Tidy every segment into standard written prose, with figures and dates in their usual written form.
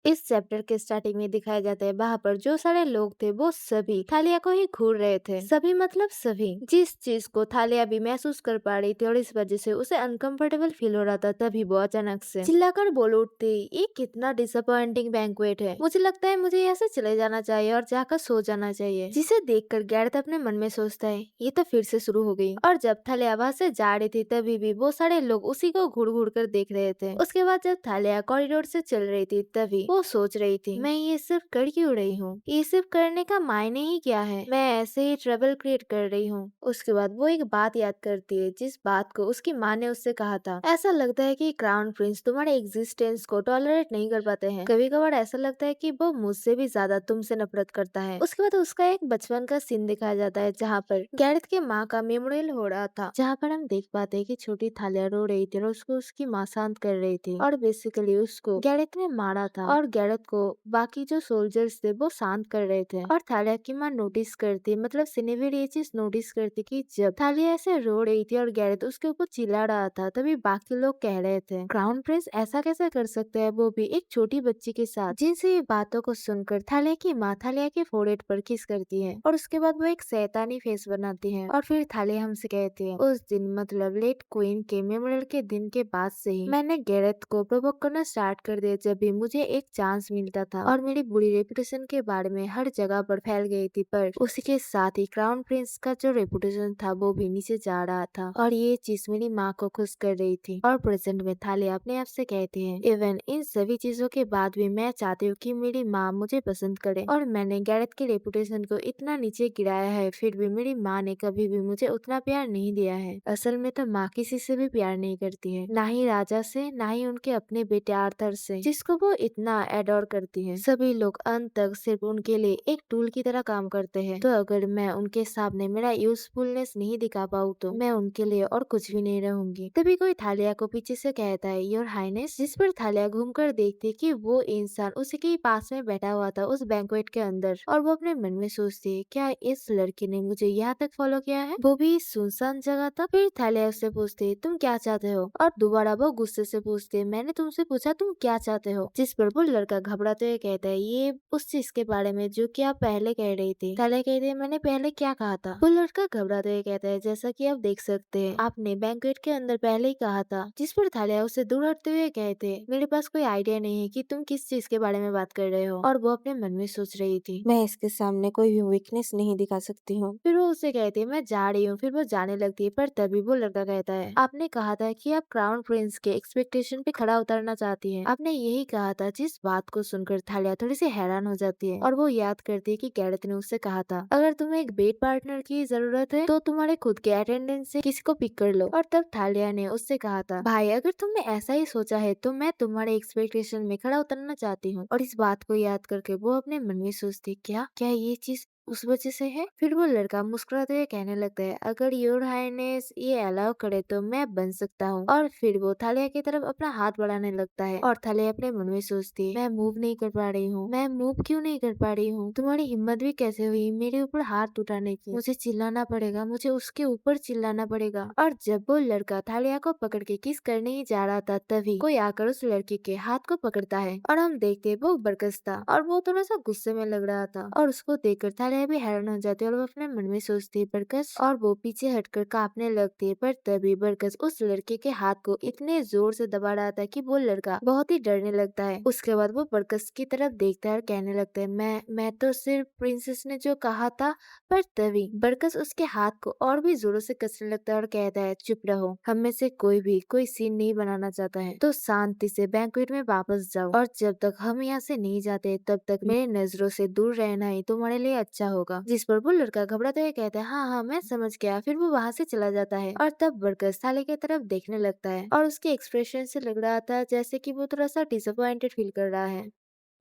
इस चैप्टर के स्टार्टिंग में दिखाया जाता है वहाँ पर जो सारे लोग थे वो सभी थालिया को ही घूर रहे थे। सभी मतलब सभी। जिस चीज को थालिया भी महसूस कर पा रही थी और इस वजह से उसे अनकंफर्टेबल फील हो रहा था, तभी वो अचानक से चिल्लाकर बोल उठती, ये कितना डिसअपॉइंटिंग बैंक्वेट है, मुझे लगता है मुझे यहाँ से चले जाना चाहिए और जाकर सो जाना चाहिए। जिसे देखकर गैरत अपने मन में सोचता है ये तो फिर से शुरू हो गई। और जब थालिया वहाँ से जा रही थी तभी भी वो सारे लोग उसी को घूर घूर कर देख रहे थे। उसके बाद जब थालिया कॉरिडोर से चल रही थी तभी वो सोच रही थी, मैं ये सिर्फ कर क्यों रही हूँ, ये सिर्फ करने का मायने ही क्या है, मैं ऐसे ही ट्रबल क्रिएट कर रही हूँ। उसके बाद वो एक बात याद करती है जिस बात को उसकी माँ ने उससे कहा था, ऐसा लगता है कि क्राउन प्रिंस तुम्हारे एग्जिस्टेंस को टॉलरेट नहीं कर पाते हैं, कभी कभार ऐसा लगता है कि वो मुझसे भी ज्यादा तुमसे नफरत करता है। उसके बाद उसका एक बचपन का सीन दिखाया जाता है जहाँ पर गैरेथ के माँ का मेमोरियल हो रहा था, जहाँ पर हम देख पाते हैं कि छोटी थालिया रो रही थी और उसको उसकी माँ शांत कर रही थी और बेसिकली उसको गैरेथ ने मारा था और गैरेथ को बाकी जो सोल्जर्स थे वो शांत कर रहे थे। और थालिया की माँ नोटिस करती, मतलब सिनेविर ये चीज नोटिस करती कि जब थालिया ऐसे रो रही थी और गैरेथ उसके ऊपर चिल्ला रहा था तभी बाकी लोग कह रहे थे क्राउन प्रिंस ऐसा कैसे कर सकते हैं, वो भी एक छोटी बच्ची के साथ। जिनसे ये बातों को सुनकर थालिया की माँ थालिया के फोrehead पर किस करती है और उसके बाद वो एक शैतानी फेस बनाती है और फिर थालिया हमसे कहती है, उस दिन मतलब लेट क्वीन के मेमोरियल के दिन के बाद से ही मैंने गैरेथ को प्रोवोक करना स्टार्ट कर दिया, जब भी मुझे एक चांस मिलता था और मेरी बुरी रेपुटेशन के बारे में हर जगह पर फैल गई थी। पर उसी के साथ ही क्राउन प्रिंस का जो रेपुटेशन था वो भी नीचे जा रहा था और ये चीज मेरी माँ को खुश कर रही थी। और प्रेजेंट में थालिया अपने आप से कहती है, इवन इन सभी चीजों के बाद भी मैं चाहती हूँ कि मेरी माँ मुझे पसंद करे और मैंने गैरेथ के रेपुटेशन को इतना नीचे गिराया है, फिर भी मेरी माँ ने कभी भी मुझे उतना प्यार नहीं दिया है। असल में तो माँ किसी से भी प्यार नहीं करती है, ना ही राजा से, ना ही उनके अपने बेटे आर्थर से जिसको वो इतना एडोर करती है। सभी लोग अंत तक सिर्फ उनके लिए एक टूल की तरह काम करते हैं। तो अगर मैं उनके सामने मेरा यूजफुलनेस नहीं दिखा पाऊँ तो मैं उनके लिए और कुछ भी नहीं रहूंगी। तभी कोई थालिया को पीछे से कहता है, योर हाइनेस, जिस पर थालिया घूमकर देखती कि वो इंसान उसी के पास में बैठा हुआ था उस बैंक्वेट के अंदर और वो अपने मन में सोचती है, क्या इस लड़के ने मुझे यहाँ तक फॉलो किया है, वो भी सुनसान जगह तक। फिर थालिया उससे पूछती है, तुम क्या चाहते हो, और दोबारा वो गुस्से से पूछती है, मैंने तुमसे पूछा तुम क्या चाहते हो। जिस पर वो लड़का घबराते हुए कहता है, ये उस चीज के बारे में जो कि आप पहले कह रही थी। थालिया कहती है, मैंने पहले क्या कहा था। वो लड़का घबराते हुए कहता है, जैसा कि आप देख सकते हैं आपने बैंक्वेट के अंदर पहले ही कहा था। जिस पर थालिया उससे दूर हटते हुए कहते, मेरे पास कोई आइडिया नहीं है कि तुम किस चीज के बारे में बात कर रहे हो। और वो अपने मन में सोच रही थी, मैं इसके सामने कोई भी वीकनेस नहीं दिखा सकती हूँ। फिर वो उसे कहती है, मैं जा रही हूँ। फिर वो जाने लगती है, पर तभी वो लड़का कहता है, आपने कहा था कि आप क्राउन प्रिंस के एक्सपेक्टेशन पे खड़ा उतरना चाहती हैं, आपने यही कहा था। जिस बात को सुनकर थालिया थोड़ी सी हैरान हो जाती है और वो याद करती है कि गैरेथ ने उससे कहा था, अगर तुम्हें एक बेड पार्टनर की जरूरत है तो तुम्हारे खुद के अटेंडेंस से किसी को पिक कर लो। और तब थालिया ने उससे कहा था, भाई अगर तुमने ऐसा ही सोचा है तो मैं तुम्हारे एक्सपेक्टेशन में खड़ा उतरना चाहती हूँ। और इस बात को याद करके वो अपने मन में सोचती, क्या क्या ये चीज उस वजह से है। फिर वो लड़का मुस्कुराते हुए कहने लगता है, अगर योर हाइनेस ये अलाउ करे तो मैं बन सकता हूँ। और फिर वो थालिया की तरफ अपना हाथ बढ़ाने लगता है और थालिया अपने मन में सोचती है, मैं मूव नहीं कर पा रही हूँ, मैं मूव क्यों नहीं कर पा रही हूँ, तुम्हारी हिम्मत भी कैसे हुई मेरे ऊपर हाथ उठाने की, मुझे चिल्लाना पड़ेगा, मुझे उसके ऊपर चिल्लाना पड़ेगा। और जब वो लड़का थालिया को पकड़ के किस करने ही जा रहा था तभी कोई आकर उस लड़के के हाथ को पकड़ता है और हम देखते वो बरकस था और वो थोड़ा सा गुस्से में लग रहा था। और उसको देखकर थालिया भी हैरान हो जाती है और वो अपने मन में सोचती है, बरकस, और वो पीछे हटकर कांपने लगती है। पर तभी बरकस उस लड़के के हाथ को इतने जोर से दबा रहा था कि वो लड़का बहुत ही डरने लगता है। उसके बाद वो बरकस की तरफ देखता है और कहने लगता है, मैं तो सिर्फ प्रिंसेस ने जो कहा था। पर तभी बरकस उसके हाथ को और भी जोरों से कसने लगता है और कहता है, चुप रहो, हम में से कोई भी कोई सीन नहीं बनाना चाहता है, तो शांति से बैंक्वेट में वापस जाओ और जब तक हम यहाँ से नहीं जाते तब तक मेरे नजरों से दूर रहना ही तुम्हारे लिए अच्छा होगा। जिस पर वो लड़का घबराते हुए कहता है, हाँ हाँ मैं समझ गया। फिर वो वहाँ से चला जाता है और तब बरकस थाली की तरफ देखने लगता है और उसके एक्सप्रेशन से लग रहा था जैसे कि वो थोड़ा सा डिसअपॉइंटेड फील कर रहा है।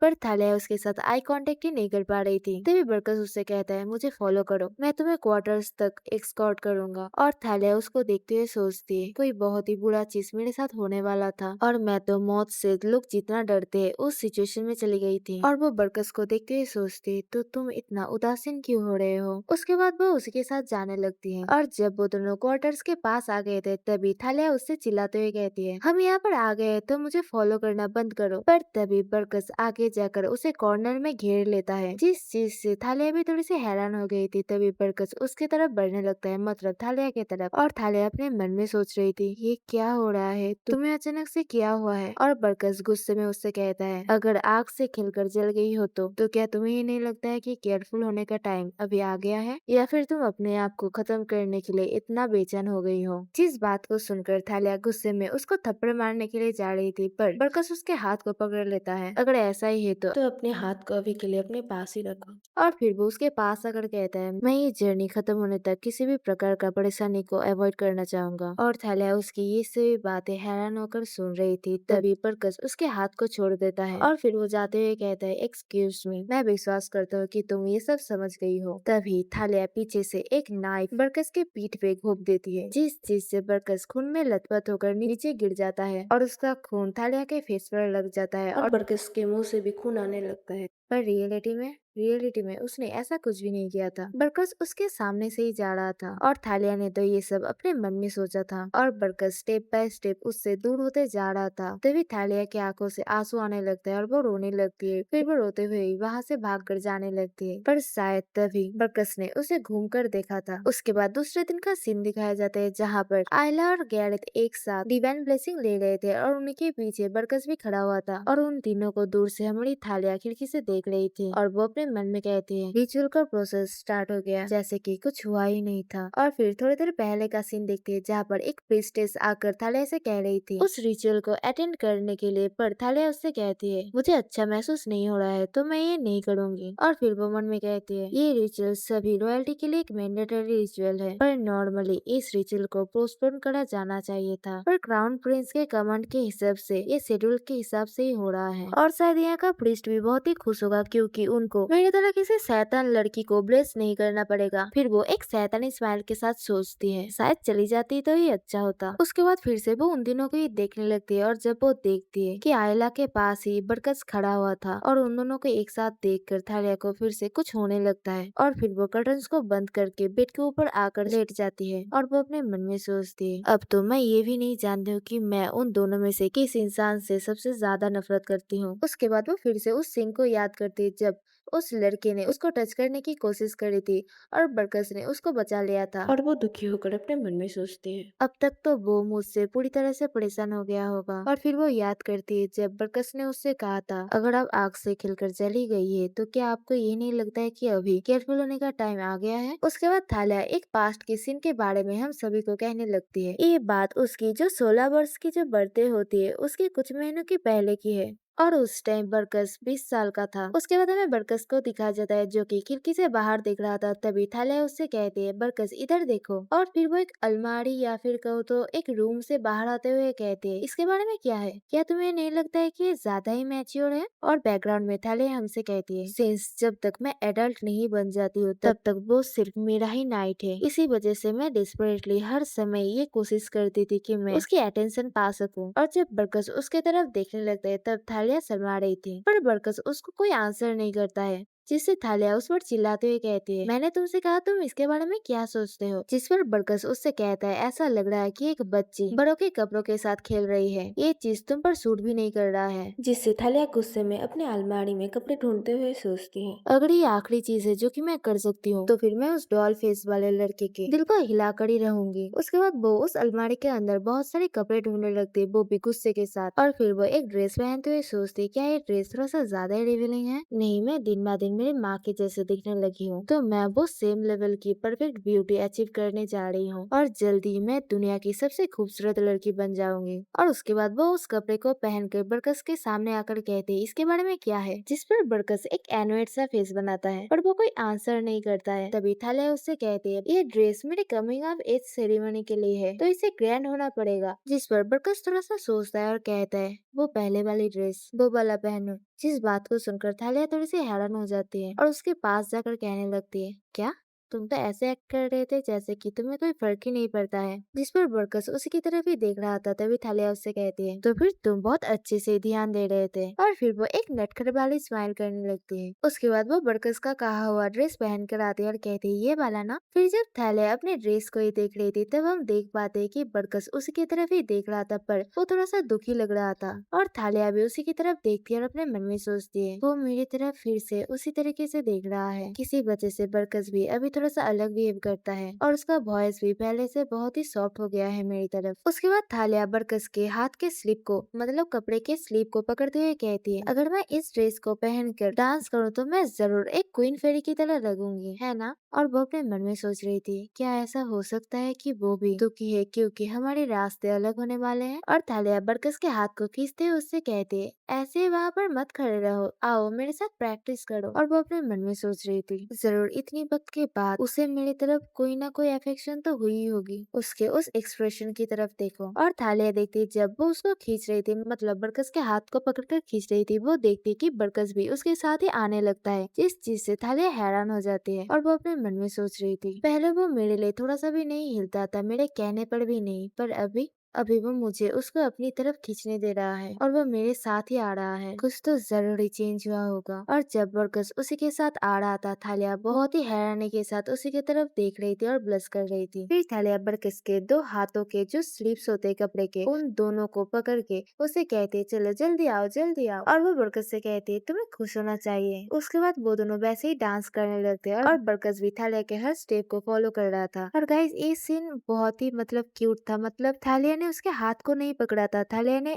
पर थालिया उसके साथ आई कांटेक्ट ही नहीं कर पा रही थी। तभी बरकस उससे कहता है, मुझे फॉलो करो, मैं तुम्हें क्वार्टर्स तक एस्कॉर्ट करूंगा। और थालिया उसको देखते हुए सोचती है, कोई बहुत ही बुरा चीज मेरे साथ होने वाला था और मैं तो मौत से लोग जितना डरते हैं उस सिचुएशन में चली गई थी। और वो बरकस को देखते हुए सोचती, तो तुम इतना उदासीन क्यों हो रहे हो। उसके बाद वो उसके साथ जाने लगती है और जब वो दोनों क्वार्टर्स के पास आ गए थे तभी थालिया उससे चिल्लाते हुए कहती है, हम यहाँ पर आ गए तो मुझे फॉलो करना बंद करो। पर तभी बरकस आगे आगे जाकर उसे कॉर्नर में घेर लेता है, जिस चीज से थालिया भी थोड़ी सी हैरान हो गई थी। तभी बरकस उसके तरफ बढ़ने लगता है, मतलब थालिया की तरफ। और थालिया अपने मन में सोच रही थी, ये क्या हो रहा है, तुम्हें अचानक से क्या हुआ है। और बरकस गुस्से में उससे कहता है, अगर आग से खिलकर जल गई हो तो क्या तुम्हें ये नहीं लगता है कि केयरफुल होने का टाइम अभी आ गया है, या फिर तुम अपने आप को खत्म करने के लिए इतना बेचैन हो गई हो। जिस बात को सुनकर थालिया गुस्से में उसको थप्पड़ मारने के लिए जा रही थी, पर बरकस उसके हाथ को पकड़ लेता है। अगर ऐसा ही है तो अपने हाथ को अभी के लिए अपने पास ही रखो। और फिर वो उसके पास आकर कहता है, मैं ये जर्नी खत्म होने तक किसी भी प्रकार का परेशानी को अवॉइड करना चाहूंगा। और थालिया उसकी ये सभी बातें हैरान होकर सुन रही थी। तभी बरकस उसके हाथ को छोड़ देता है और फिर वो जाते हुए कहता है, एक्सक्यूज मी, मैं विश्वास करता हूँ कि तुम ये सब समझ गई हो। तभी थालिया पीछे से एक नाइफ बरकस के पीठ पे घोंप देती है, जिस चीज से बरकस खून में लथपथ होकर नीचे गिर जाता है और उसका खून थालिया के फेस पर लग जाता है और बरकस के मुंह से भी खून आने लगता है। पर रियलिटी में उसने ऐसा कुछ भी नहीं किया था। बरकस उसके सामने से ही जा रहा था और थालिया ने तो ये सब अपने मन में सोचा था। और बरकस स्टेप बाय स्टेप उससे दूर होते जा रहा था। तभी थालिया की आंखों से आंसू आने लगते हैं और वो रोने लगती है। फिर वो रोते हुए वहां से भाग कर जाने लगती है। पर शायद तभी बरकस ने उसे घूम कर देखा था। उसके बाद दूसरे दिन का सीन दिखाया जाता है, जहाँ पर आयला और गैरेथ एक साथ डिवाइन ब्लेसिंग ले रहे थे और उनके पीछे बरकस भी खड़ा हुआ था। और उन तीनों को दूर से हमारी थालिया खिड़की से देख रही थी और वो अपने मन में कहती है, रिचुअल का प्रोसेस स्टार्ट हो गया, जैसे कि कुछ हुआ ही नहीं था। और फिर थोड़ी देर पहले का सीन देखते हैं, जहाँ पर एक प्रीस्टेस आकर थालिया से कह रही थी उस रिचुअल को अटेंड करने के लिए। पर थालिया उससे कहती है, मुझे अच्छा महसूस नहीं हो रहा है तो मैं ये नहीं करूंगी। और फिर वो मन में कहती है, ये रिचुअल सभी रॉयल्टी के लिए एक मैंडेटरी रिचुअल है, पर नॉर्मली इस रिचुअल को पोस्टपोन करा जाना चाहिए था। पर क्राउन प्रिंस के कमांड के हिसाब से ये शेड्यूल के हिसाब से ही हो रहा है। और शायद यहाँ का प्रीस्ट भी बहुत ही खुश होगा, क्योंकि उनको मेरी तरह किसी शैतान लड़की को ब्लेस नहीं करना पड़ेगा। फिर वो एक शैतानी स्माइल के साथ सोचती है, शायद चली जाती तो ही अच्छा होता। उसके बाद फिर से वो उन दिनों को ही देखने लगती है और जब वो देखती है कि आयला के पास ही बरकस खड़ा हुआ था और उन दोनों को एक साथ देखकर थालिया को फिर से कुछ होने लगता है। और फिर वो कर्टन्स को बंद करके बेड के ऊपर आकर लेट जाती है और वो अपने मन में सोचती है, अब तो मैं ये भी नहीं जानती हूँ कि मैं उन दोनों में से किस इंसान से सबसे ज्यादा नफरत करती हूँ। उसके बाद वो फिर से उस सीन को याद करती है, जब उस लड़के ने उसको टच करने की कोशिश करी थी और बरकस ने उसको बचा लिया था। और वो दुखी होकर अपने मन में सोचती है, अब तक तो वो मुझसे पूरी तरह से परेशान हो गया होगा। और फिर वो याद करती है, जब बरकस ने उससे कहा था, अगर आप आग से खिलकर जली गई है तो क्या आपको ये नहीं लगता है कि अभी केयरफुल होने का टाइम आ गया है। उसके बाद थालिया एक पास्ट के सीन के बारे में हम सभी को कहने लगती है। ये बात उसकी जो 16 वर्ष की जो बर्थडे होती है उसके कुछ महीनों की पहले की है और उस टाइम बरकस 20 साल का था। उसके बाद हमें बरकस को दिखाया जाता है, जो कि खिड़की से बाहर देख रहा था। तभी थालिया उससे कहती है, बरकस इधर देखो। और फिर वो एक अलमारी या फिर कहो तो एक रूम से बाहर आते हुए कहती है, इसके बारे में क्या है, क्या तुम्हें नहीं लगता है कि ये ज्यादा ही मैच्योर है। और बैकग्राउंड में थालिया हमसे कहती है, सिंस जब तक मैं एडल्ट नहीं बन जाती हूँ तब तक वो सिर्फ मेरा ही नाइट है। इसी वजह से मैं डेस्परेटली हर समय ये कोशिश करती थी कि मैं उसकी अटेंशन पा सकूं। और जब बरकस उसके तरफ देखने लगता है तब थालिया शर्मा रही थी, पर बरकस उसको कोई आंसर नहीं करता है, जिससे थालिया उस पर चिल्लाते हुए कहती है, मैंने तुमसे कहा तुम इसके बारे में क्या सोचते हो। जिस पर बरकस उससे कहता है, ऐसा लग रहा है कि एक बच्ची बड़ों के कपड़ों के साथ खेल रही है, ये चीज तुम पर सूट भी नहीं कर रहा है। जिससे थालिया गुस्से में अपने अलमारी में कपड़े ढूंढते हुए सोचती है, अगर ये आखिरी चीज है जो कि मैं कर सकती हूँ तो फिर मैं उस डॉल फेस वाले लड़के के दिल को हिला कर ही रहूंगी। उसके बाद वो उस अलमारी के अंदर बहुत सारे कपड़े ढूंढने लगती है, वो भी गुस्से के साथ। और फिर वो एक ड्रेस पहनते हुए सोचती है, क्या ये ड्रेस थोड़ा सा ज्यादा ही रिवीलिंग है। नहीं, मैं दिन ब दिन मेरी माँ के जैसे दिखने लगी हूँ, तो मैं वो सेम लेवल की परफेक्ट ब्यूटी अचीव करने जा रही हूँ और जल्दी मैं दुनिया की सबसे खूबसूरत लड़की बन जाऊंगी। और उसके बाद वो उस कपड़े को पहनकर बरकस के सामने आकर कहती है, इसके बारे में क्या है। जिस पर बरकस एक एनोएड सा फेस बनाता है, पर वो कोई आंसर नहीं करता है। तभी थालिया उससे कहती है, ये ड्रेस मेरे कमिंग ऑफ एज सेरेमनी के लिए है, तो इसे ग्रैंड होना पड़ेगा। जिस पर बरकस थोड़ा सा सोचता है और कहता है, वो पहले वाली ड्रेस वो वाला पहनो। जिस बात को सुनकर थालिया थोड़ी सी हैरान हो जाती है और उसके पास जाकर कहने लगती है, क्या तुम तो ऐसे एक्ट कर रहे थे जैसे कि तुम्हें कोई फर्क ही नहीं पड़ता है। जिस पर बरकस उसी की तरफ ही देख रहा था। तभी थालिया उससे कहती है, तो फिर तुम बहुत अच्छे से ध्यान दे रहे थे। और फिर वो एक नटखट वाली स्माइल करने लगती है। उसके बाद वो बरकस का कहा हुआ ड्रेस पहन कर आती है और कहती है, ये वाला ना। फिर जब थालिया अपने ड्रेस को ही देख रही थी तब हम देख पाते हैं कि बरकस उसी की तरफ ही देख रहा था, पर वो थोड़ा सा दुखी लग रहा था। और थालिया भी उसी की तरफ देखती है और अपने मन में सोचती है, वो मेरी तरफ फिर से उसी तरीके से देख रहा है। किसी वजह से बरकस भी अभी थोड़ा सा अलग बिहेव करता है और उसका वॉइस भी पहले से बहुत ही सॉफ्ट हो गया है मेरी तरफ। उसके बाद थालिया बरकस के हाथ के स्लीप को, मतलब कपड़े के स्लीप को पकड़ते हुए कहती है, अगर मैं इस ड्रेस को पहनकर डांस करूँ तो मैं जरूर एक क्वीन फेरी की तरह लगूंगी, है ना। और वो अपने मन में सोच रही थी, क्या ऐसा हो सकता है कि वो भी दुखी है क्योंकि हमारे रास्ते अलग होने वाले हैं। और थालिया बरकस के हाथ को खींचते हुए उससे कहती है, ऐसे वहाँ पर मत खड़े रहो, आओ मेरे साथ प्रैक्टिस करो। और वो अपने मन में सोच रही थी, जरूर इतनी वक्त के बाद उसे मेरी तरफ कोई ना कोई अफेक्शन तो हुई होगी। उसके उस एक्सप्रेशन की तरफ देखो। और थालिया देखती जब वो उसको खींच रही थी, मतलब बरकस के हाथ को पकड़कर खींच रही थी, वो देखती कि बरकस भी उसके साथ ही आने लगता है, जिस चीज से थालिया हैरान हो जाती है। और वो अपने मन में सोच रही थी, पहले वो मेरे लिए थोड़ा सा भी नहीं हिलता था, मेरे कहने पर भी नहीं, पर अभी अभी वो मुझे उसको अपनी तरफ खींचने दे रहा है और वो मेरे साथ ही आ रहा है। कुछ तो जरूरी चेंज हुआ होगा। और जब बरकस उसी के साथ आ रहा था, थालिया बहुत ही हैरानी के साथ उसी की तरफ देख रही थी और ब्लश कर रही थी। फिर थालिया बरकस के दो हाथों के जो स्लीव्स होते कपड़े के, उन दोनों को पकड़ के उसे कहते, चलो जल्दी आओ जल्दी आओ। और वो बरकस से कहती, तुम्हें खुश होना चाहिए। उसके बाद वो दोनों वैसे ही डांस करने लगते हैं और बरकस भी थालिया के हर स्टेप को फॉलो कर रहा था। और गाइस ये सीन बहुत ही मतलब क्यूट था। मतलब थालिया ने उसके हाथ को नहीं पकड़ा था, थालिया ने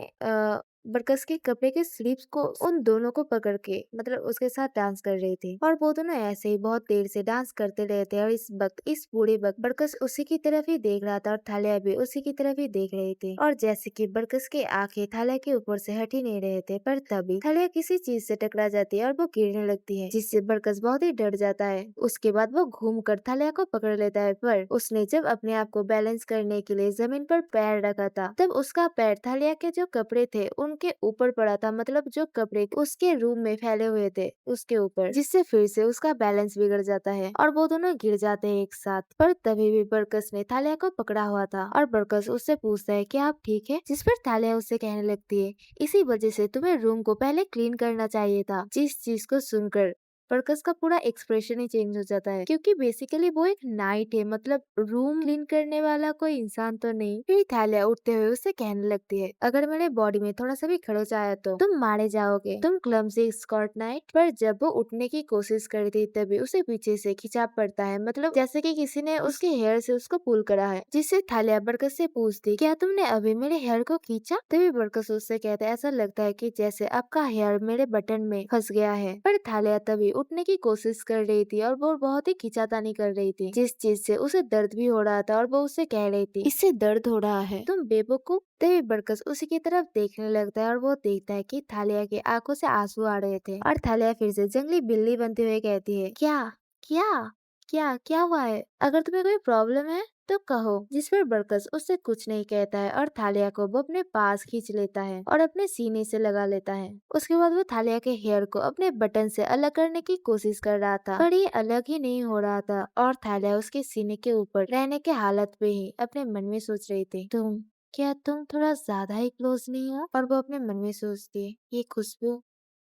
बरकस के कपड़े के स्लीव्स को, उन दोनों को पकड़ के मतलब उसके साथ डांस कर रही थी। और वो दोनों ऐसे ही बहुत देर से डांस करते रहे थे। और इस पूरे वक्त बरकस उसी की तरफ ही देख रहा था और थालिया भी उसी की तरफ ही देख रही थी। और जैसे कि बरकस की आंखें थालिया के ऊपर से हट ही नहीं रहे थे, पर तभी थालिया किसी चीज से टकरा जाती है और वो गिरने लगती है, जिससे बरकस बहुत ही डर जाता है। उसके बाद वो घूम कर थालिया को पकड़ लेता है, पर उसने जब अपने आप को बैलेंस करने के लिए जमीन पर पैर रखा था, तब उसका पैर थालिया के जो कपड़े थे उनके ऊपर पड़ा था, मतलब जो कपड़े उसके रूम में फैले हुए थे उसके ऊपर, जिससे फिर से उसका बैलेंस बिगड़ जाता है और वो दोनों गिर जाते हैं एक साथ। पर तभी भी बरकस ने थालिया को पकड़ा हुआ था और बरकस उससे पूछता है, क्या आप ठीक है। जिस पर थालिया उससे कहने लगती है, इसी वजह से तुम्हें रूम को पहले क्लीन करना चाहिए था। जिस चीज को सुनकर बरकस का पूरा एक्सप्रेशन ही चेंज हो जाता है, क्योंकि बेसिकली वो एक नाइट है, मतलब रूम क्लीन करने वाला कोई इंसान तो नहीं। फिर थालिया उठते हुए उससे कहने लगती है, अगर मेरे बॉडी में थोड़ा सा भी खरोच आया तो तुम मारे जाओगे, तुम क्लमसी स्कॉट नाइट। पर जब वो उठने की कोशिश कर थी तभी उसे पीछे से खिंचाव पड़ता है, मतलब जैसे कि किसी ने उसके हेयर से उसको पुल करा है। जिससे थालिया बरकस से पूछती, क्या तुमने अभी मेरे हेयर को खींचा। तभी बरकस उससे कहता है, ऐसा लगता है कि जैसे आपका हेयर मेरे बटन में फंस गया है। पर थालिया तभी उठने की कोशिश कर रही थी और वो बहुत ही खींचातानी कर रही थी, जिस चीज से उसे दर्द भी हो रहा था। और वो उससे कह रही थी, इससे दर्द हो रहा है, तुम बेवकूफ। तभी बरकस उसी की तरफ देखने लगता है और वो देखता है कि थालिया की आंखों से आंसू आ रहे थे। और थालिया फिर से जंगली बिल्ली बनते हुए कहती है, क्या क्या क्या क्या हुआ है, अगर तुम्हें कोई प्रॉब्लम है तो कहो। जिस पर बरकस उससे कुछ नहीं कहता है और थालिया को वो अपने पास खींच लेता है और अपने सीने से लगा लेता है। उसके बाद वो थालिया के हेयर को अपने बटन से अलग करने की कोशिश कर रहा था, पर ये अलग ही नहीं हो रहा था और थालिया उसके सीने के ऊपर रहने के हालत पे ही अपने मन में सोच रही थी, क्या तुम थोड़ा ज्यादा ही क्लोज नहीं हो। और वो अपने मन में सोचती है, ये खुशबू,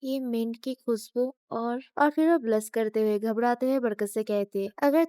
ये मिंट की खुशबू। और फिर वो ब्लश करते हुए घबराते हुए बरकत से कहती है, अगर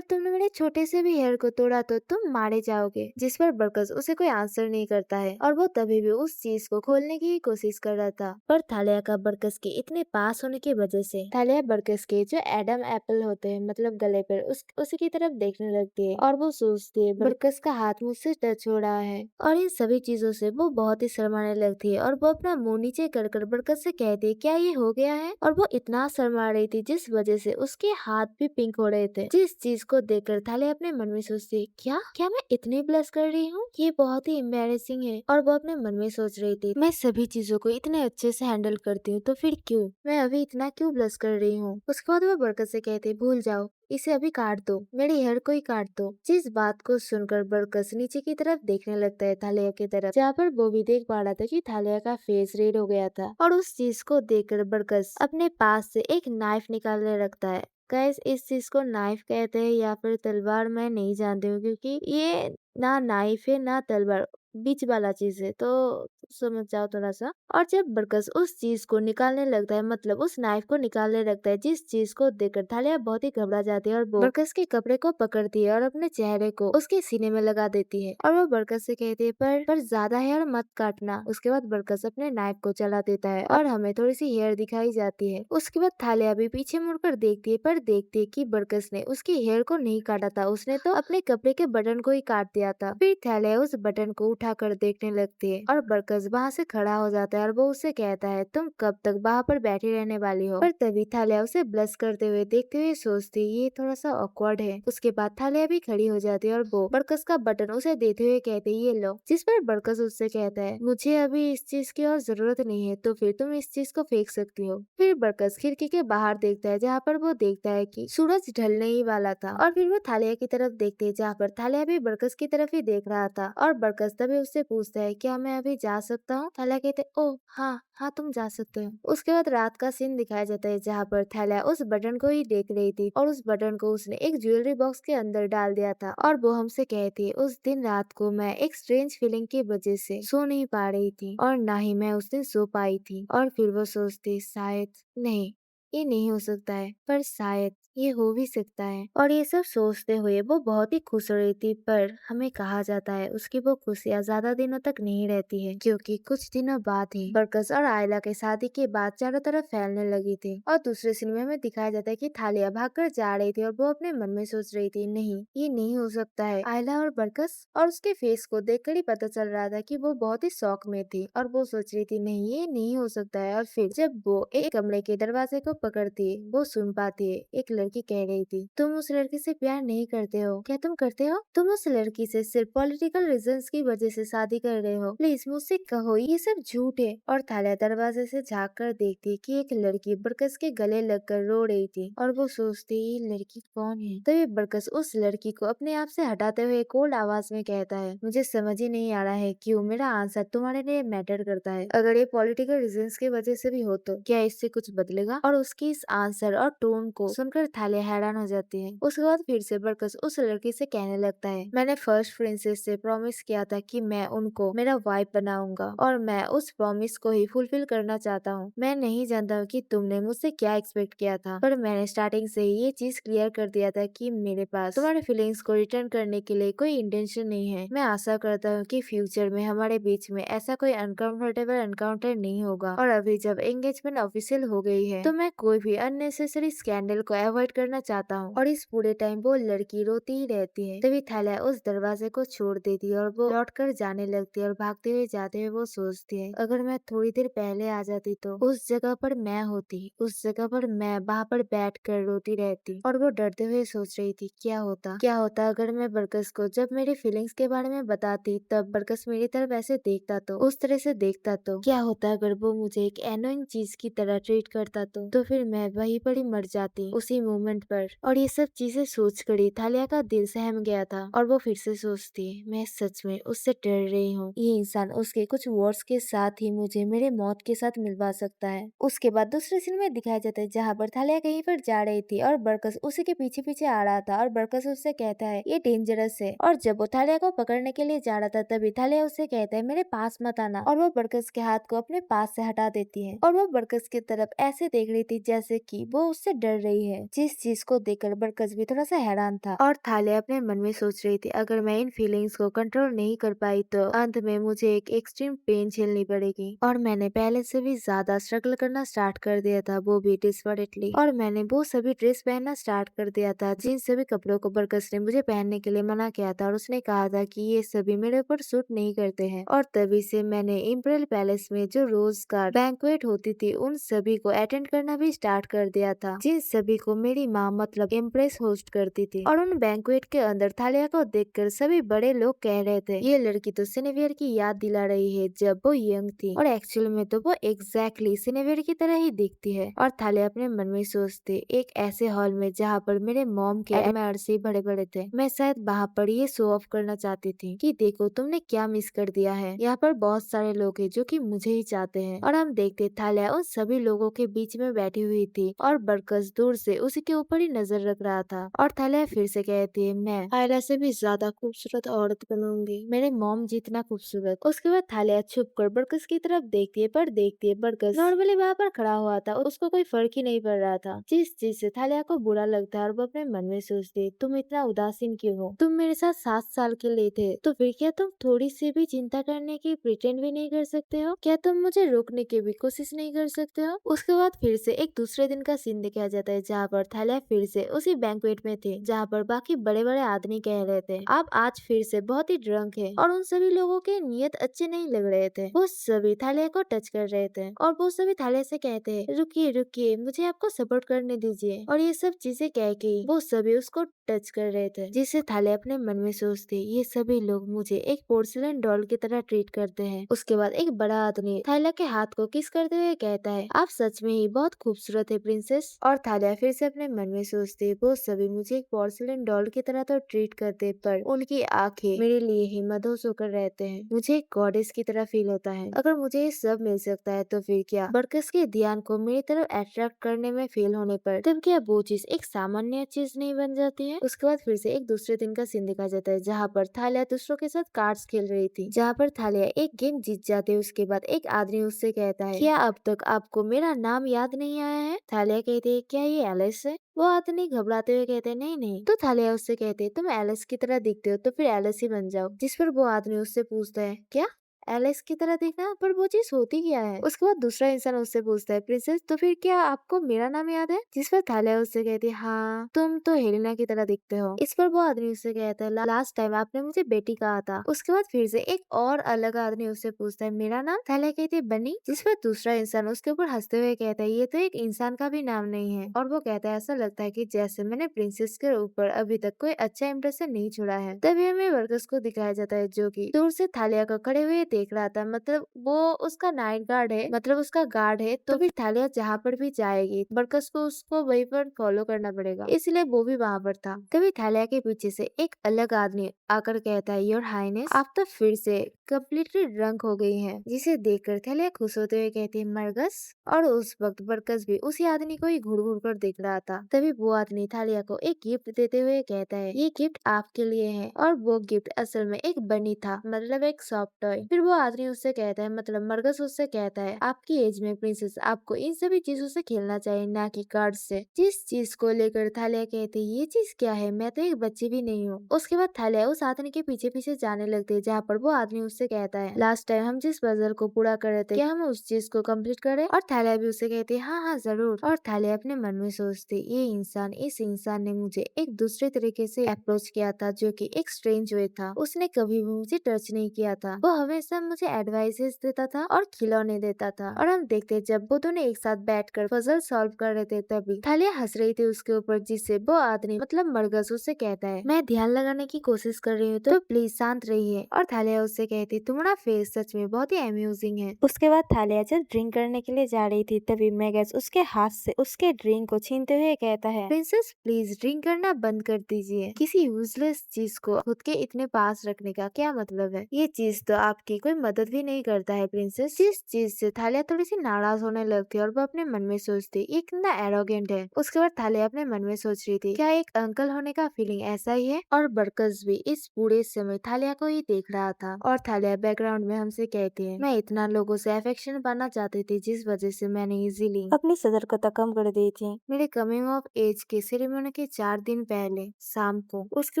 तुमने मेरे छोटे से भी हेयर को तोड़ा तो तुम मारे जाओगे। जिस पर बरकस उसे कोई आंसर नहीं करता है और वो तभी भी उस चीज को खोलने की कोशिश कर रहा था। पर थालिया का बरकस के इतने पास होने की वजह से थालिया बरकस के जो एडम एप्पल होते हैं, मतलब गले पर, उसी की तरफ देखने लगती है और वो सोचती है, बरकस का हाथ मुझसे टच हो रहा है। और इन सभी चीजों से वो बहुत ही शर्माने लगती है और वो अपना मुंह नीचे कर बरकस से कहती है, क्या ये हो गया है। और वो इतना शर्मा रही थी जिस वजह से उसके हाथ भी पिंक हो रहे थे, जिस चीज को देखकर थालिया अपने मन में सोचती है, क्या क्या मैं इतनी ब्लश कर रही हूँ, ये बहुत ही एम्बैरेसिंग है। और वो अपने मन में सोच रही थी, मैं सभी चीजों को इतने अच्छे से हैंडल करती हूँ, तो फिर क्यों मैं अभी इतना क्यों ब्लश कर रही हूँ। उसके बाद वो बरकस से कहती, भूल जाओ, इसे अभी काट दो, मेरे हेयर को ही काट दो। जिस बात को सुनकर बरकस नीचे की तरफ देखने लगता है, थालिया की तरफ, जहाँ पर वो भी देख पा रहा था कि थालिया का फेस रेड हो गया था। और उस चीज को देखकर बरकस अपने पास से एक नाइफ निकालने लगता है। गाइस इस चीज को नाइफ कहते हैं या फिर तलवार मैं नहीं जानती हूँ, क्योंकि ये ना नाइफ है ना तलवार, बीच वाला चीज है, तो समझ जाओ थोड़ा सा। और जब बरकस उस चीज को निकालने लगता है, मतलब उस नाइफ को निकालने लगता है, जिस चीज को देखकर थालिया बहुत ही घबरा जाती है और वो बरकस के कपड़े को पकड़ती है और अपने चेहरे को उसके सीने में लगा देती है। और वो बरकस से कहती है पर ज्यादा हेयर मत काटना। उसके बाद बरकस अपने नाइफ को चला देता है और हमें थोड़ी सी हेयर दिखाई जाती है। उसके बाद थालिया भी पीछे मुड़कर देखती है, पर देखती है कि बरकस ने उसकी हेयर को नहीं काटा था, उसने तो अपने कपड़े के बटन को ही काट दिया था। फिर थालिया उस बटन को उठाकर देखने लगती है और बरकस वहाँ से खड़ा हो जाता है और वो उससे कहता है तुम कब तक वहाँ पर बैठी रहने वाली हो। पर तभी थालिया उसे ब्लश करते हुए देखते हुए सोचती ये थोड़ा सा ऑकवर्ड है। उसके बाद थालिया भी खड़ी हो जाती है और वो बरकस का बटन उसे देते हुए कहते ये लो। जिस पर बरकस उससे कहता है मुझे अभी इस चीज की और जरूरत नहीं है, तो फिर तुम इस चीज को फेंक सकती हो। फिर बरकस खिड़की के बाहर देखता है जहाँ पर वो देखता है कि सूरज ढलने ही वाला था। और फिर वो थालिया की तरफ देखते है जहाँ पर थालिया भी बरकस की तरफ ही देख रहा था। और बरकस तभी उससे पूछता है क्या मैं अभी जा सकता हूँ। थालिया कहते ओ हाँ हाँ तुम जा सकते हो। उसके बाद रात का सीन दिखाया जाता है जहाँ पर थालिया उस बटन को ही देख रही थी और उस बटन को उसने एक ज्वेलरी बॉक्स के अंदर डाल दिया था। और वो हमसे कहती है उस दिन रात को मैं एक स्ट्रेंज फीलिंग की वजह से सो नहीं पा रही थी और ना ही मैं उस दिन सो पाई थी। और फिर वो सोचती शायद नहीं, ये नहीं हो सकता है, पर शायद ये हो भी सकता है। और ये सब सोचते हुए वो बहुत ही खुश हो रही थी, पर हमें कहा जाता है उसकी वो खुशियाँ ज्यादा दिनों तक नहीं रहती है, क्योंकि कुछ दिनों बाद ही बरकस और आयला के शादी के बाद चारों तरफ फैलने लगी थी। और दूसरे सिनेमा में दिखाया जाता है कि थालिया भागकर जा रही थी और वो अपने मन में सोच रही थी नहीं, ये नहीं हो सकता है। आयला और बरकस, और उसके फेस को देखकर ही पता चल रहा था कि वो बहुत ही शौक में थी और वो सोच रही थी नहीं, ये नहीं हो सकता है। और फिर जब वो एक कमरे के दरवाजे को पकड़ती है, वो सुन पाती है एक लड़की कह रही थी तुम उस लड़की से प्यार नहीं करते हो। क्या तुम करते हो? तुम उस लड़की से सिर्फ पॉलिटिकल रीजंस की वजह से शादी कर रहे हो, प्लीज मुझसे कहो ये सब झूठ है। और थालिया दरवाजे से झाँक कर देखती कि एक लड़की बरकस के गले लगकर रो रही थी और वो सोचती ये लड़की कौन है। तभी बरकस उस लड़की को अपने आप से हटाते हुए कोल्ड आवाज में कहता है मुझे समझ ही नहीं आ रहा है क्यों मेरा आंसर तुम्हारे लिए मैटर करता है। अगर ये पॉलिटिकल रीजंस की वजह से भी हो तो क्या इससे कुछ बदलेगा? और उसकी इस आंसर और टोन को सुनकर थालिया हैरान हो जाती है। उसके बाद फिर से बरकस उस लड़की से कहने लगता है मैंने फर्स्ट प्रिंसेस से प्रॉमिस किया था कि मैं उनको मेरा वाइफ बनाऊंगा और मैं उस प्रॉमिस को ही फुलफिल करना चाहता हूँ। मैं नहीं जानता हूँ कि तुमने मुझसे क्या एक्सपेक्ट किया था, पर मैंने स्टार्टिंग से ही ये चीज क्लियर कर दिया था कि मेरे पास तुम्हारे फीलिंग्स को रिटर्न करने के लिए कोई इंटेंशन नहीं है। मैं आशा करता हूँ कि फ्यूचर में हमारे बीच में ऐसा कोई अनकंफर्टेबल एनकाउंटर नहीं होगा। और अभी जब एंगेजमेंट ऑफिशियल हो गई है तो मैं कोई भी अननेसेसरी स्कैंडल को अवॉइड करना चाहता हूँ। और इस पूरे टाइम वो लड़की रोती ही रहती है। तभी थालिया उस दरवाजे को छोड़ देती है और वो लौट कर जाने लगती है और भागते हुए जाते हुए वो सोचती है अगर मैं थोड़ी देर पहले आ जाती तो उस जगह पर मैं होती, उस जगह पर मैं वहाँ पर बैठ कर रोती रहती। और वो डरते हुए सोच रही थी क्या होता अगर मैं बरकस को जब मेरी फीलिंग्स के बारे में बताती तब बरकस मेरी तरफ ऐसे देखता तो, उस तरह से देखता तो क्या होता अगर वो मुझे एक एनोइंग चीज की तरह ट्रीट करता तो फिर मैं वहीं पर ही मर जाती उसी मोमेंट पर। और ये सब चीजें सोच कर ही थालिया का दिल सहम गया था और वो फिर से सोचती मैं सच में उससे डर रही हूँ, ये इंसान उसके कुछ वर्ड्स के साथ ही मुझे मेरे मौत के साथ मिलवा सकता है। उसके बाद दूसरे सीन में दिखाया जाता है जहाँ पर थालिया कहीं पर जा रही थी और बरकस उसी के पीछे पीछे आ रहा था और बरकस उससे कहता है ये डेंजरस है। और जब वो थालिया को पकड़ने के लिए जा रहा था तभी थालिया उससे कहता है मेरे पास मत आना और वो बरकस के हाथ को अपने पास से हटा देती है। और वो बरकस की तरफ ऐसे देख रही थी जैसे कि वो उससे डर रही है, जिस चीज को देखकर बरकस भी थोड़ा सा हैरान था। और थालिया अपने मन में सोच रही थी अगर मैं इन फीलिंग्स को कंट्रोल नहीं कर पाई तो अंत में मुझे एक एक्सट्रीम पेन झेलनी पड़ेगी। और मैंने पहले से भी ज्यादा स्ट्रगल करना स्टार्ट कर दिया था, वो भी डिस्परेटली। और मैंने वो सभी ड्रेस पहनना स्टार्ट कर दिया था जिन सभी कपड़ों को बरकस ने मुझे पहनने के लिए मना किया था और उसने कहा था कि ये सभी मेरे ऊपर सूट नहीं करते हैं। और तभी से मैंने इम्पीरियल पैलेस में जो रोज गार्ड बैंक्वेट होती थी उन सभी को अटेंड करना भी स्टार्ट कर दिया था, जिन सभी को मेरी माँ मतलब एम्प्रेस होस्ट करती थी। और उन बैंक्वेट के अंदर थालिया को देखकर सभी बड़े लोग कह रहे थे ये लड़की तो सिनेवियर की याद दिला रही है जब वो यंग थी, और एक्चुअल में तो वो एग्जैक्टली सिनेवियर की तरह ही दिखती है। और थालिया अपने मन में सोचते एक ऐसे हॉल में जहाँ पर मेरे मॉम के एडमायर से बड़े बड़े थे, मैं शायद वहाँ पर ये शो ऑफ करना चाहती थी कि देखो तुमने क्या मिस कर दिया है, यहाँ पर बहुत सारे लोग हैं जो कि मुझे ही चाहते हैं। और हम देखते थालिया उन सभी लोगों के बीच में बैठी बैठी हुई थी और बरकस दूर से उसी के ऊपर ही नजर रख रहा था। और थालिया फिर से कहती है, मैं आयला से भी ज्यादा खूबसूरत औरत बनूंगी, मेरे मॉम जितना खूबसूरत। उसके बाद थालिया छुप कर बरकस की तरफ देखती है, पर देखती है बरकस नॉर्मली वहाँ पर खड़ा हुआ था, उसको कोई फर्क ही नहीं पड़ रहा था। जिस चीज से थालिया को बुरा लगता है और वो अपने मन में सोचती है, तुम इतना उदासीन क्यों हो? तुम मेरे साथ 7 साल के लिए थे, तो फिर क्या तुम थोड़ी सी भी चिंता करने की प्रिटेंड भी नहीं कर सकते हो? क्या तुम मुझे रोकने की भी कोशिश नहीं कर सकते हो? उसके बाद फिर से एक दूसरे दिन का सीन दिखाया जाता है, जहाँ पर थालिया फिर से उसी बैंक्वेट में थे, जहाँ पर बाकी बड़े बड़े आदमी कह रहे थे, आप आज फिर से बहुत ही ड्रंक है। और उन सभी लोगों के नियत अच्छे नहीं लग रहे थे। वो सभी थालिया को टच कर रहे थे और वो सभी थालिया से कहते हैं, रुकिए रुकिए, मुझे आपको सपोर्ट करने दीजिए। और ये सब चीजें कह के वो सभी उसको टच कर रहे थे, जिससे थालिया अपने मन में सोचती, ये सभी लोग मुझे एक पोर्सिलन डॉल की तरह ट्रीट करते हैं। उसके बाद एक बड़ा आदमी थालिया के हाथ को किस करते हुए कहता है, आप सच में ही बहुत खूबसूरत है प्रिंसेस। और थालिया फिर से अपने मन में सोचती, वो सभी मुझे एक पोर्सिलन डॉल की तरह तो ट्रीट करते, पर उनकी आंखें मेरे लिए ही मदहोश होकर रहते हैं। मुझे एक गॉडेस की तरह फील होता है। अगर मुझे ये सब मिल सकता है तो फिर क्या बरकस के ध्यान को मेरी तरफ अट्रैक्ट करने में फेल होने पर तब क्या वो चीज एक सामान्य चीज नहीं बन जाती है? उसके बाद फिर से एक दूसरे दिन का सीन दिखाया जाता है, जहाँ पर थालिया दूसरों के साथ कार्ड्स खेल रही थी, जहाँ पर थालिया एक गेम जीत जाती है। उसके बाद एक आदमी उससे कहता है, क्या अब तक आपको मेरा नाम याद नहीं आया है? थालिया कहती है, क्या ये एलिस है? वो आदमी घबराते हुए कहते हैं, नहीं नहीं। तो थालिया उससे कहते हैं, तुम एलिस की तरह दिखते हो, तो फिर एलिस ही बन जाओ। जिस पर वो आदमी उससे पूछता है, क्या एलिस की तरह दिखना? पर वो चीज होती क्या है? उसके बाद दूसरा इंसान उससे पूछता है, प्रिंसेस तो फिर क्या आपको मेरा नाम याद है? जिस पर थालिया उससे कहती है, हाँ तुम तो हेलेना की तरह दिखते हो। इस पर वो आदमी उससे कहता है, लास्ट टाइम आपने मुझे बेटी कहा था। उसके बाद फिर से एक और अलग आदमी उससे पूछता है, मेरा नाम? थालिया कहती है, बनी। जिस पर दूसरा इंसान उसके ऊपर हंसते हुए कहता है, ये तो एक इंसान का भी नाम नहीं है। और वो कहता है, ऐसा लगता है कि जैसे मैंने प्रिंसेस के ऊपर अभी तक कोई अच्छा इंप्रेशन नहीं छोड़ा है। तभी हमें वर्कर्स को दिखाया जाता है, जो कि दूर से थालिया को खड़े हुए देख रहा था। मतलब वो उसका नाइट गार्ड है, मतलब उसका गार्ड है। तो फिर थालिया जहाँ पर भी जाएगी बरकस को उसको वहीं पर फॉलो करना पड़ेगा, इसलिए वो भी वहाँ पर था। तभी थालिया के पीछे से एक अलग आदमी आकर कहता है, योर हाइनेस आप तो फिर से कम्प्लीटली ड्रंक हो गई हैं। जिसे देखकर थालिया खुश होते हुए कहती है, मरगस। और उस वक्त बरकस भी उसी आदमी को ही घूर घूर कर देख रहा था। तभी वो आदमी थालिया को एक गिफ्ट देते हुए कहता है, ये गिफ्ट आपके लिए है। और वो गिफ्ट असल में एक बनी था, मतलब एक सॉफ्ट टॉय। फिर वो आदमी उससे कहता है, मतलब मरगस उससे कहता है, आपकी एज में प्रिंसेस आपको इन सभी चीजों से खेलना चाहिए, ना कि कार्ड से। जिस चीज को लेकर थालिया कहती है, ये चीज क्या है, मैं तो एक बच्ची भी नहीं हूँ। उसके बाद थालिया उस आदमी के पीछे पीछे जाने लगती है, जहाँ पर वो आदमी उससे कहता है, लास्ट टाइम हम जिस पजल को पूरा कर रहे थे, क्या हम उस चीज को कंप्लीट करें? और थालिया भी उससे कहती है, हाँ हाँ जरूर। और थालिया अपने मन में सोचती, ये इंसान, इस इंसान ने मुझे एक दूसरे तरीके से अप्रोच किया था, जो कि एक स्ट्रेंज वे था। उसने कभी भी मुझे टच नहीं किया था, वो हमेशा मुझे एडवाइसेस देता था और खिलौने देता था। और हम देखते जब वो दोनों एक साथ बैठकर पजल सॉल्व कर रहे थे, तभी थालिया हंस रही थी उसके ऊपर, जिससे वो आदमी मतलब मरगस उससे कहता है, मैं ध्यान लगाने की कोशिश कर रही हूँ, तो प्लीज शांत रहिए। और थालिया उससे कहती, तुम्हारा फेस सच में बहुत ही अम्यूजिंग है। उसके बाद थालिया जब ड्रिंक करने के लिए जा रही थी, तभी मैगस उसके हाथ से उसके ड्रिंक को छीनते हुए कहता है, प्रिंसेस प्लीज ड्रिंक करना बंद कर दीजिए। किसी यूजलेस चीज को खुद के इतने पास रखने का क्या मतलब है? ये चीज तो आपकी कोई मदद भी नहीं करता है प्रिंसेस। जिस चीज से थालिया थोड़ी सी नाराज होने लगती है और वो अपने मन में सोचती, ये कितना एरोगेंट है। उसके बाद थालिया अपने मन में सोच रही थी, क्या एक अंकल होने का फीलिंग ऐसा ही है? और बरकस भी इस पूरे समय थालिया को ही देख रहा था। और थालिया बैकग्राउंड में हमसे कहती है, मैं इतना लोगों से अफेक्शन पाना चाहती थी, जिस वजह से मैंने इजीली अपनी सतर्कता कम कर दी थी मेरे कमिंग ऑफ एज के सेरेमनी के 4 दिन पहले शाम को। उसके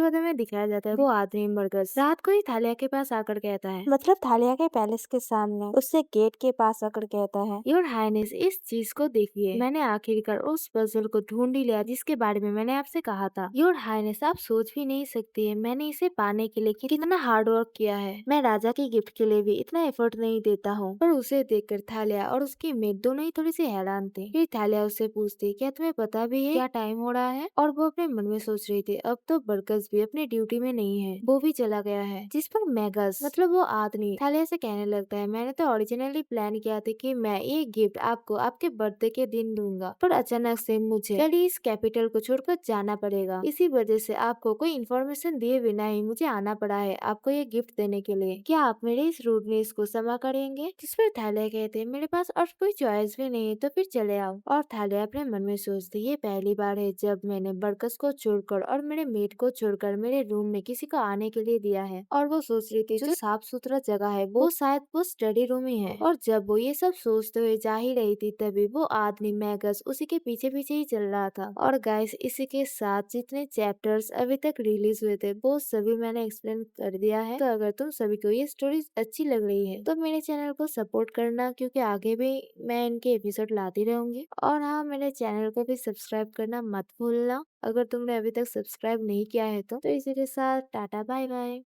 बाद हमें दिखाया जाता है, वो आदमी मरगस रात को ही थालिया के पास आकर कहता है, मतलब थालिया के पैलेस के सामने उससे गेट के पास आकर कहता है, योर हाइनेस इस चीज को देखिए, मैंने आखिरकार उस पजल को ढूंढ ही लिया जिसके बारे में मैंने आपसे कहा था। योर हाइनेस आप सोच भी नहीं सकती है मैंने इसे पाने के लिए कितना हार्ड वर्क किया है। मैं राजा की गिफ्ट के लिए भी इतना एफर्ट नहीं देता हूँ। पर उसे देखकर थालिया और उसकी मेट दोनों ही थोड़ी सी हैरान थे। फिर थालिया उससे पूछती, क्या तुम्हें पता भी है क्या टाइम हो रहा है? और वो अपने मन में सोच रही थी, अब तो बरकस भी अपनी ड्यूटी में नहीं है, वो भी चला गया है। जिस पर मैगस मतलब वो आदमी थालिया से कहने लगता है, मैंने तो ओरिजिनली प्लान किया था कि मैं ये गिफ्ट आपको आपके बर्थडे के दिन दूंगा, पर अचानक से मुझे कल ही इस कैपिटल को छोड़कर जाना पड़ेगा। इसी वजह से आपको कोई इन्फॉर्मेशन दिए बिना ही मुझे आना पड़ा है आपको ये गिफ्ट देने के लिए। क्या आप मेरे इस रूडनेस को क्षमा करेंगे? जिस पर थालिया कहते हैं, मेरे पास और कोई चॉइस भी नहीं है, तो फिर चले आओ। और थालिया अपने मन में सोचती, ये पहली बार है जब मैंने बरकस को छोड़कर और मेरे मेट को छोड़कर मेरे रूम में किसी को आने के लिए दिया है। और वो सोच रही थी जो साफ सुथरा जगह है वो शायद वो स्टडी रूम ही है। और जब वो ये सब सोचते हुए जा ही रही थी, तभी वो आदमी मैगस उसी के पीछे पीछे ही चल रहा था। और गाइस, इसी के साथ जितने चैप्टर्स अभी तक रिलीज हुए थे वो सभी मैंने एक्सप्लेन कर दिया है। तो अगर तुम सभी को ये स्टोरीज अच्छी लग रही है तो मेरे चैनल को सपोर्ट करना, क्योंकि आगे भी मैं इनके एपिसोड लाती रहूंगी। और हाँ, मेरे चैनल को भी सब्सक्राइब करना मत भूलना अगर तुमने अभी तक सब्सक्राइब नहीं किया है तो इसी के साथ टाटा बाय बाय।